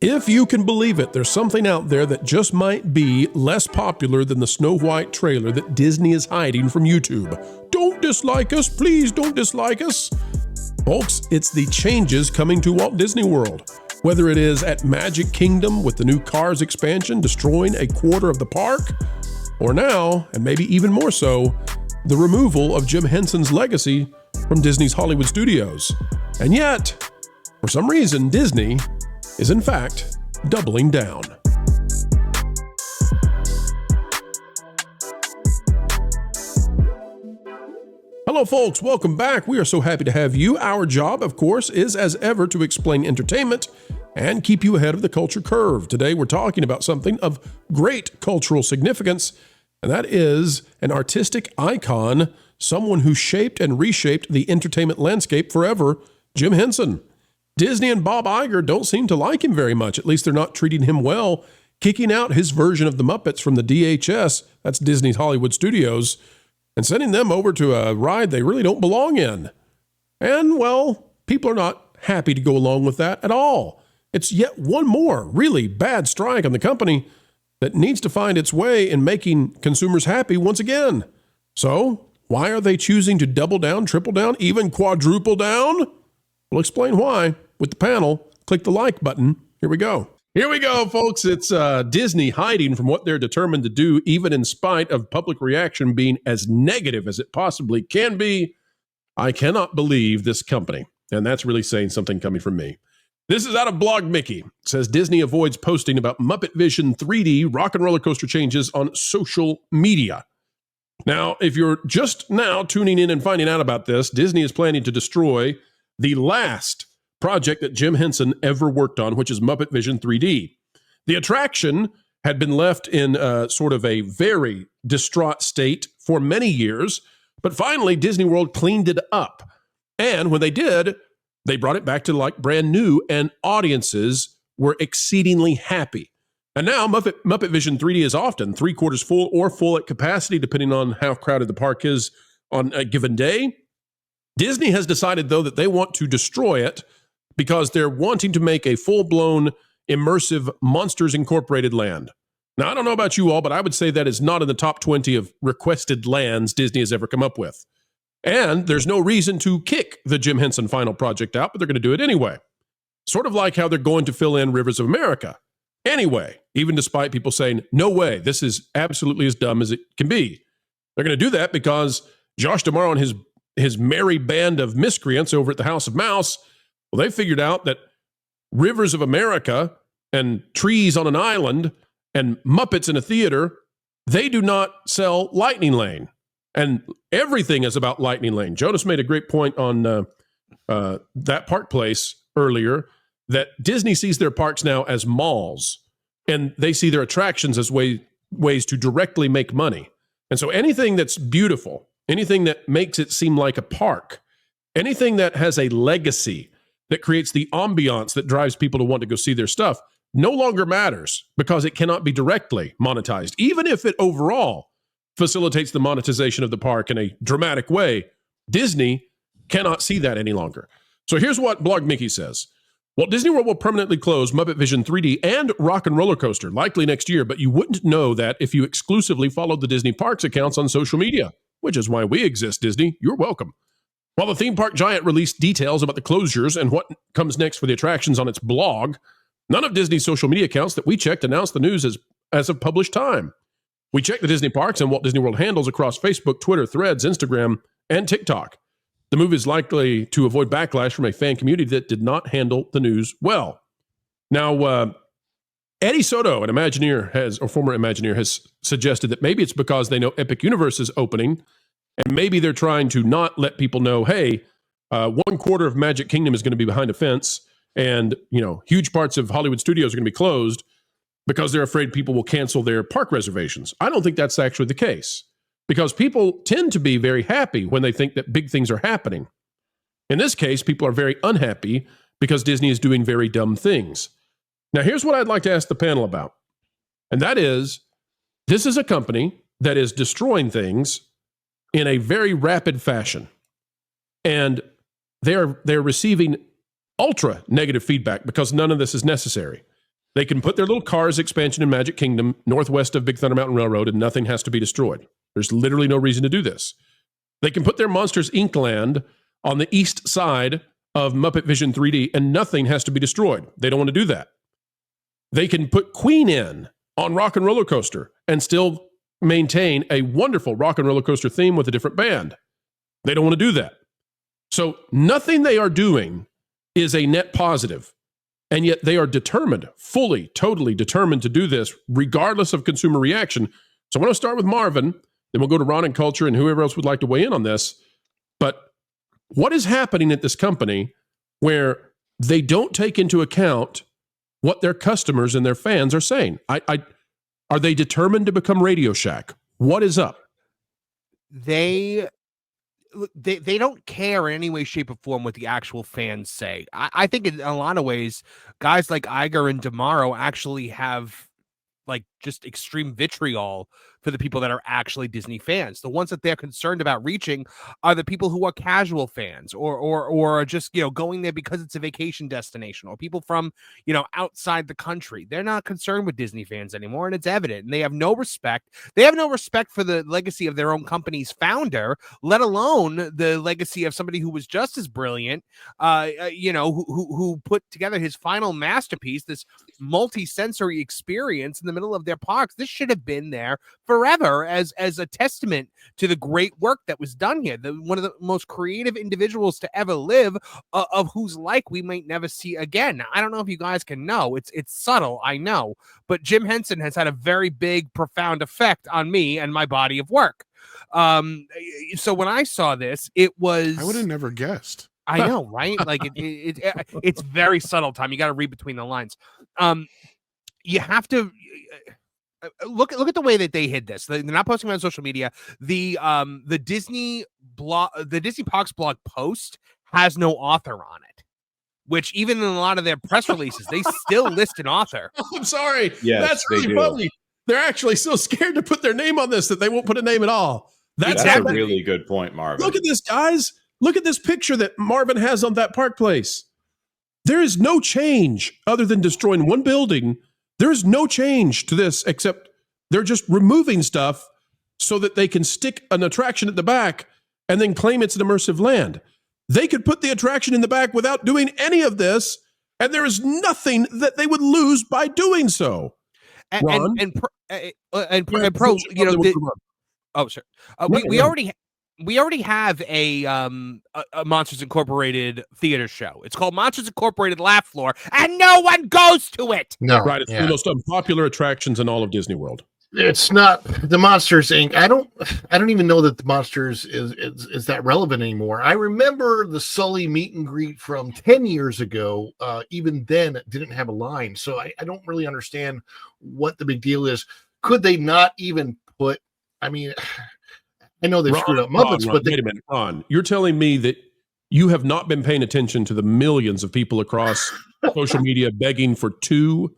If you can believe it, there's something out there that just might be less popular than the Snow White trailer that Disney is hiding from YouTube. Don't dislike us, please don't dislike us. Folks, it's the changes coming to Walt Disney World. Whether it is at Magic Kingdom with the new Cars expansion destroying a quarter of the park, or now, and maybe even more so, the removal of Jim Henson's legacy from Disney's Hollywood studios. And yet, for some reason, Disney is in fact doubling down. Hello folks, welcome back. We are so happy to have you. Our job, of course, is as ever to explain entertainment and keep you ahead of the culture curve. Today we're talking about something of great cultural significance, and that is an artistic icon, someone who shaped and reshaped the entertainment landscape forever, Jim Henson. Disney and Bob Iger don't seem to like him very much. At least they're not treating him well, kicking out his version of the Muppets from the DHS, that's Disney's Hollywood Studios, and sending them over to a ride they really don't belong in. And, well, people are not happy to go along with that at all. It's yet one more really bad strike on the company that needs to find its way in making consumers happy once again. So, why are they choosing to double down, triple down, even quadruple down? We'll explain why with the panel. Click the like button. Here we go. Here we go, folks. It's Disney hiding from what they're determined to do, even in spite of public reaction being as negative as it possibly can be. I cannot believe this company. And that's really saying something coming from me. This is out of Blog Mickey. It says Disney avoids posting about Muppetvision 3D rock and roller coaster changes on social media. Now, if you're just now tuning in and finding out about this, Disney is planning to destroy the last project that Jim Henson ever worked on, which is Muppetvision 3D. The attraction had been left in sort of a very distraught state for many years, but finally Disney World cleaned it up. And when they did, they brought it back to like brand new, and audiences were exceedingly happy. And now Muppetvision 3D is often 3/4 full or full at capacity, depending on how crowded the park is on a given day. Disney has decided, though, that they want to destroy it because they're wanting to make a full-blown, immersive Monsters Incorporated land. Now, I don't know about you all, but I would say that is not in the top 20 of requested lands Disney has ever come up with. And there's no reason to kick the Jim Henson final project out, but they're going to do it anyway. Sort of like how they're going to fill in Rivers of America. Anyway, even despite people saying, no way, this is absolutely as dumb as it can be. They're going to do that because Josh D'Amaro and his merry band of miscreants over at the House of Mouse, well, they figured out that Rivers of America and trees on an island and Muppets in a theater, they do not sell Lightning Lane. And everything is about Lightning Lane. Jonas made a great point on that park place earlier, that Disney sees their parks now as malls, and they see their attractions as ways to directly make money. And so anything that's beautiful, anything that makes it seem like a park, anything that has a legacy, that creates the ambiance that drives people to want to go see their stuff, no longer matters because it cannot be directly monetized. Even if it overall facilitates the monetization of the park in a dramatic way, Disney cannot see that any longer. So here's what Blog Mickey says. Walt Disney World will permanently close Muppetvision 3D and Rock and Roller Coaster, likely next year, but you wouldn't know that if you exclusively followed the Disney Parks accounts on social media, which is why we exist, Disney. You're welcome. While the theme park giant released details about the closures and what comes next for the attractions on its blog, none of Disney's social media accounts that we checked announced the news as of published time. We checked the Disney Parks and Walt Disney World handles across Facebook, Twitter, Threads, Instagram, and TikTok. The move is likely to avoid backlash from a fan community that did not handle the news well. Now, Eddie Soto, an Imagineer former Imagineer, has suggested that maybe it's because they know Epic Universe is opening, and maybe they're trying to not let people know, hey, 1/4 of Magic Kingdom is going to be behind a fence, and huge parts of Hollywood studios are going to be closed because they're afraid people will cancel their park reservations. I don't think that's actually the case, because people tend to be very happy when they think that big things are happening. In this case, people are very unhappy because Disney is doing very dumb things. Now, here's what I'd like to ask the panel about, and that is, this is a company that is destroying things in a very rapid fashion, and they're receiving ultra negative feedback because none of this is necessary. They can put their little Cars expansion in Magic Kingdom northwest of Big Thunder Mountain Railroad and nothing has to be destroyed. There's literally no reason to do this. They can put their Monsters Inc. land on the east side of Muppetvision 3D and nothing has to be destroyed. They don't want to do that. They can put Queen in on Rock and Roller Coaster and still maintain a wonderful Rock and Roller Coaster theme with a different band. They don't want to do that. So nothing they are doing is a net positive. And yet they are determined, fully, totally determined to do this regardless of consumer reaction. So I want to start with Marvin, then we'll go to Ron and Culture and whoever else would like to weigh in on this. But what is happening at this company where they don't take into account what their customers and their fans are saying? Are they determined to become Radio Shack? What is up? They don't care in any way, shape, or form what the actual fans say. I think in a lot of ways, guys like Iger and DeMauro actually have like just extreme vitriol for the people that are actually Disney fans. The ones that they're concerned about reaching are the people who are casual fans or just, you know, going there because it's a vacation destination, or people from, you know, outside the country. They're not concerned with Disney fans anymore, and it's evident. And they have no respect. They have no respect for the legacy of their own company's founder, let alone the legacy of somebody who was just as brilliant, you know, who put together his final masterpiece, this multi-sensory experience in the middle of their parks. This should have been there forever as a testament to the great work that was done here. One of the most creative individuals to ever live, of whose like we might never see again. Now, I don't know if you guys can know. It's subtle, I know, but Jim Henson has had a very big, profound effect on me and my body of work. So when I saw this, it was... I would have never guessed. I know, right? Like it's very subtle, Tom. You got to read between the lines. You have to look at the way that they hid this. They're not posting it on social media. The Disney blog, the Disney Parks blog post has no author on it, which even in a lot of their press releases, they still list an author. I'm sorry. Yes, that's really funny. They're actually so scared to put their name on this that they won't put a name at all. That's a really good point, Marvin. Look at this, guys. Look at this picture that Marvin has on that park place. There is no change other than destroying one building. There is no change to this except they're just removing stuff so that they can stick an attraction at the back and then claim it's an immersive land. They could put the attraction in the back without doing any of this, and there is nothing that they would lose by doing so. And Pro, you know, oh, sure. We already have a Monsters Incorporated theater show. It's called Monsters Incorporated Laugh Floor, and no one goes to it. No, right? It's one of the most unpopular attractions in all of Disney World. It's not the Monsters Inc. I don't even know that the Monsters is that relevant anymore. I remember the Sully meet and greet from 10 years ago. Even then, it didn't have a line, so I don't really understand what the big deal is. Could they not even put? I mean. I know they screwed up Muppets, but wait a minute, Ron. You're telling me that you have not been paying attention to the millions of people across social media begging for 2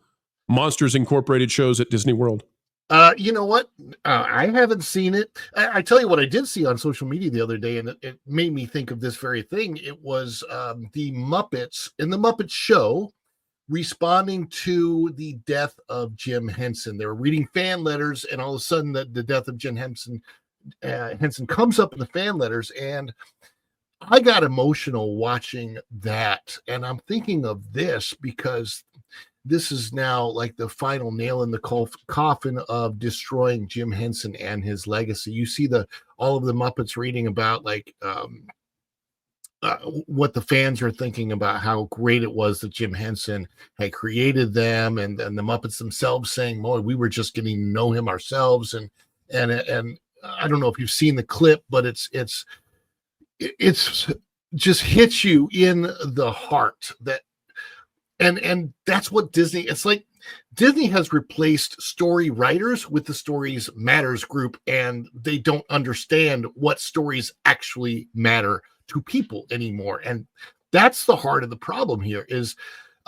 Monsters Incorporated shows at Disney World? You know what? I haven't seen it. I tell you what I did see on social media the other day, and it made me think of this very thing. It was the Muppets in the Muppet Show responding to the death of Jim Henson. They were reading fan letters, and all of a sudden the death of Jim Henson comes up in the fan letters, and I got emotional watching that. And I'm thinking of this because this is now like the final nail in the coffin of destroying Jim Henson and his legacy. You see all of the Muppets reading about like what the fans are thinking about how great it was that Jim Henson had created them, and the Muppets themselves saying, "Boy, we were just getting to know him ourselves." And I don't know if you've seen the clip, but it's just hits you in the heart that, and that's what Disney, it's like Disney has replaced story writers with the Stories Matters group, and they don't understand what stories actually matter to people anymore. And that's the heart of the problem here is,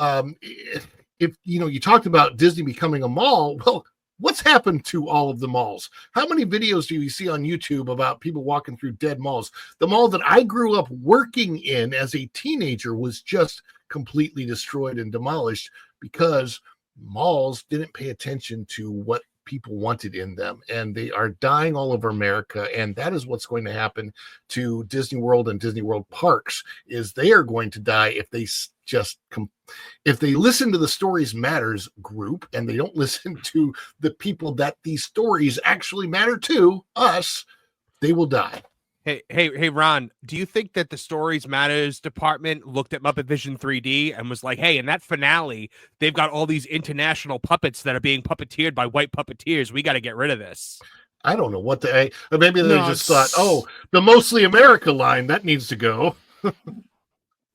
if you know, you talked about Disney becoming a mall. Well, what's happened to all of the malls? How many videos do you see on YouTube about people walking through dead malls? The mall that I grew up working in as a teenager was just completely destroyed and demolished because malls didn't pay attention to what people wanted in them, and they are dying all over America. And that is what's going to happen to Disney World and Disney World parks, is they are going to die if they if they listen to the Stories Matters group and they don't listen to the people that these stories actually matter to, us, they will die. Hey, Ron, do you think that the Stories Matters department looked at Muppetvision 3D and was like, hey, in that finale, they've got all these international puppets that are being puppeteered by white puppeteers. We got to get rid of this. I don't know what maybe they just thought, oh, the Mostly America line, that needs to go.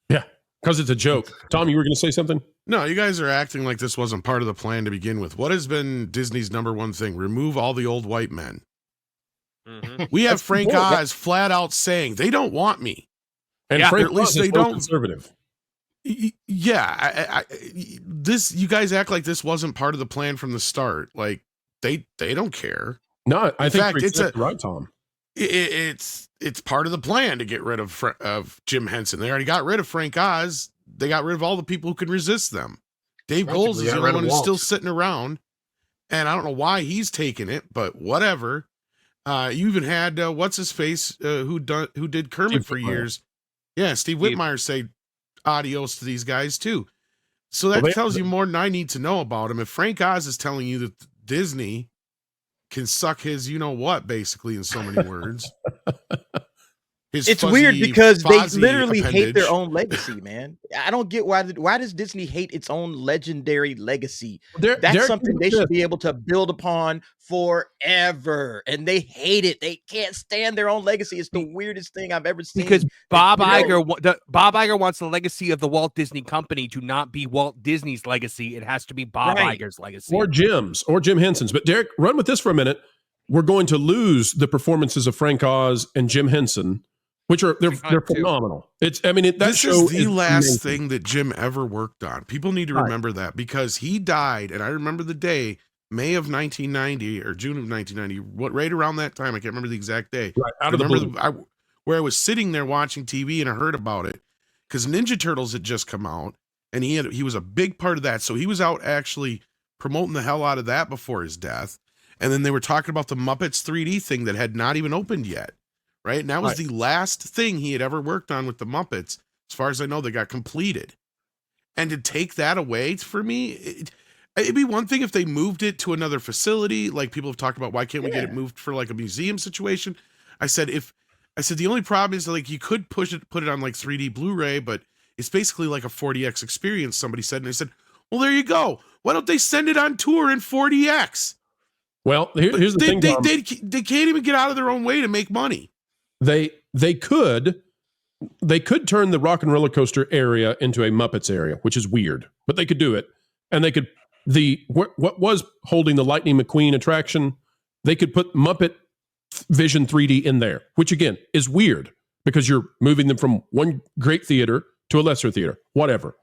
Yeah, because it's a joke. Tom, you were going to say something? No, you guys are acting like this wasn't part of the plan to begin with. What has been Disney's number one thing? Remove all the old white men. Mm-hmm. We have Frank Oz flat out saying they don't want me, and Frank, at least they don't conservative. Yeah, this you guys act like this wasn't part of the plan from the start. Like they don't care. No, I think fact, it's right, Tom. It's part of the plan to get rid of Jim Henson. They already got rid of Frank Oz. They got rid of all the people who can resist them. Dave Goelz is the only one who's still sitting around, and I don't know why he's taking it, but whatever. You even had what's his face who did Kermit for years. Yeah, Steve Whitmire say adios to these guys too. So that tells you more than I need to know about him. If Frank Oz is telling you that Disney can suck his you know what, basically, in so many words. It's weird because they literally hate their own legacy, man. I don't get why does Disney hate its own legendary legacy? That's something they should be able to build upon forever, and they hate it. They can't stand their own legacy. It's the weirdest thing I've ever seen. Because Bob Iger wants the legacy of the Walt Disney Company to not be Walt Disney's legacy. It has to be Bob Iger's legacy, or Jim Henson's. But Derek, run with this for a minute. We're going to lose the performances of Frank Oz and Jim Henson, which are they're phenomenal. This is the last thing that Jim ever worked on. People need to remember that, because he died, and I remember the day, May of 1990 or June of 1990, right around that time. I can't remember the exact day. Right, out of the blue. Where I was sitting there watching TV and I heard about it because Ninja Turtles had just come out, and he was a big part of that. So he was out actually promoting the hell out of that before his death. And then they were talking about the Muppets 3D thing that had not even opened yet. Right. And that was the last thing he had ever worked on with the Muppets. As far as I know, they got completed. And to take that away for me, it'd be one thing if they moved it to another facility. Like people have talked about, why can't we get it moved for like a museum situation? I said, the only problem is like you could put it on like 3D Blu-ray, but it's basically like a 40X experience, somebody said. And I said, well, there you go. Why don't they send it on tour in 40X? Well, here's the thing. They can't even get out of their own way to make money. They could turn the Rock and Roller Coaster area into a Muppets area, which is weird, but they could do it. And they could what was holding the Lightning McQueen attraction, they could put Muppet Vision 3D in there, which again is weird because you're moving them from one great theater to a lesser theater, whatever.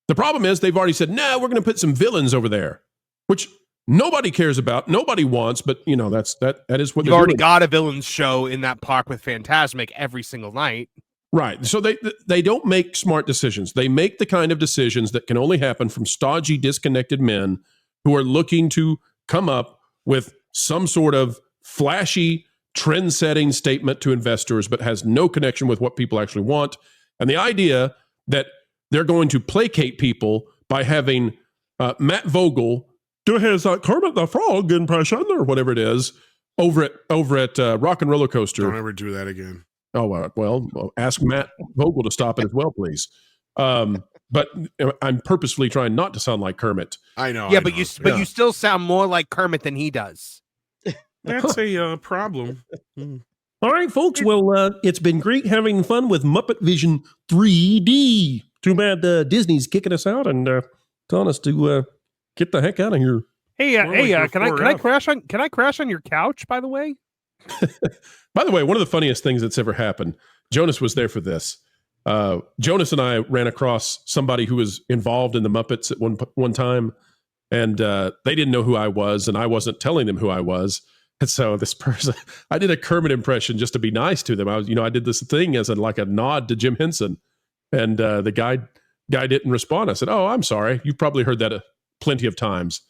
The problem is they've already said, no, we're going to put some villains over there, which nobody cares about, nobody wants, but you know, that is what you've already got a villains show in that park with Fantasmic every single night. Right. So they don't make smart decisions. They make the kind of decisions that can only happen from stodgy, disconnected men who are looking to come up with some sort of flashy, trend-setting statement to investors, but has no connection with what people actually want. And the idea that they're going to placate people by having Matt Vogel do his Kermit the Frog impression or whatever it is over at Rock and Roller Coaster. Don't ever do that again. Oh, well, ask Matt Vogel to stop it as well, please. But I'm purposefully trying not to sound like Kermit. I know. Yeah, but you still sound more like Kermit than he does. That's a problem. All right, folks. Well, it's been great having fun with Muppetvision 3D. Too bad Disney's kicking us out and telling us to get the heck out of here. Hey, can I crash on your couch, by the way? By the way, one of the funniest things that's ever happened, Jonas was there for this. Jonas and I ran across somebody who was involved in the Muppets at one time, and they didn't know who I was, and I wasn't telling them who I was. And so this person, I did a Kermit impression just to be nice to them. I did this thing as a nod to Jim Henson, and the guy didn't respond. I said, "Oh, I'm sorry. You've probably heard that plenty of times.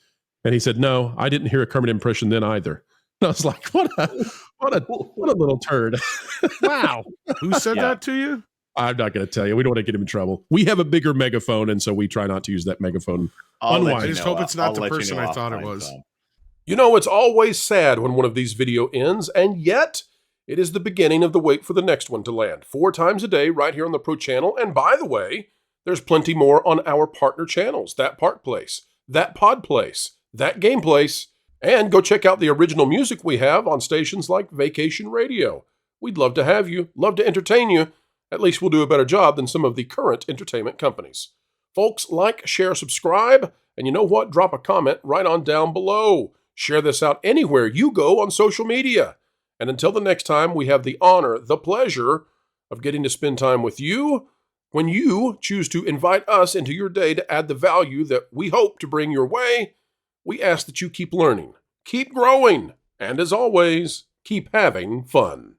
And he said, no, I didn't hear a Kermit impression then either. And I was like, what a little turd. Wow. Who said that to you? I'm not going to tell you. We don't want to get him in trouble. We have a bigger megaphone, and so we try not to use that megaphone. I just hope it's not the person I thought it was. You know, it's always sad when one of these video ends, and yet it is the beginning of the wait for the next one to land. 4 times a day right here on the Pro Channel. And by the way, there's plenty more on our partner channels. That Park Place, That Pod Place, That Game Place, and go check out the original music we have on stations like Vacation Radio. We'd love to have you, love to entertain you. At least we'll do a better job than some of the current entertainment companies. Folks, like, share, subscribe, and you know what? Drop a comment right on down below. Share this out anywhere you go on social media. And until the next time, we have the honor, the pleasure of getting to spend time with you when you choose to invite us into your day to add the value that we hope to bring your way. We ask that you keep learning, keep growing, and as always, keep having fun.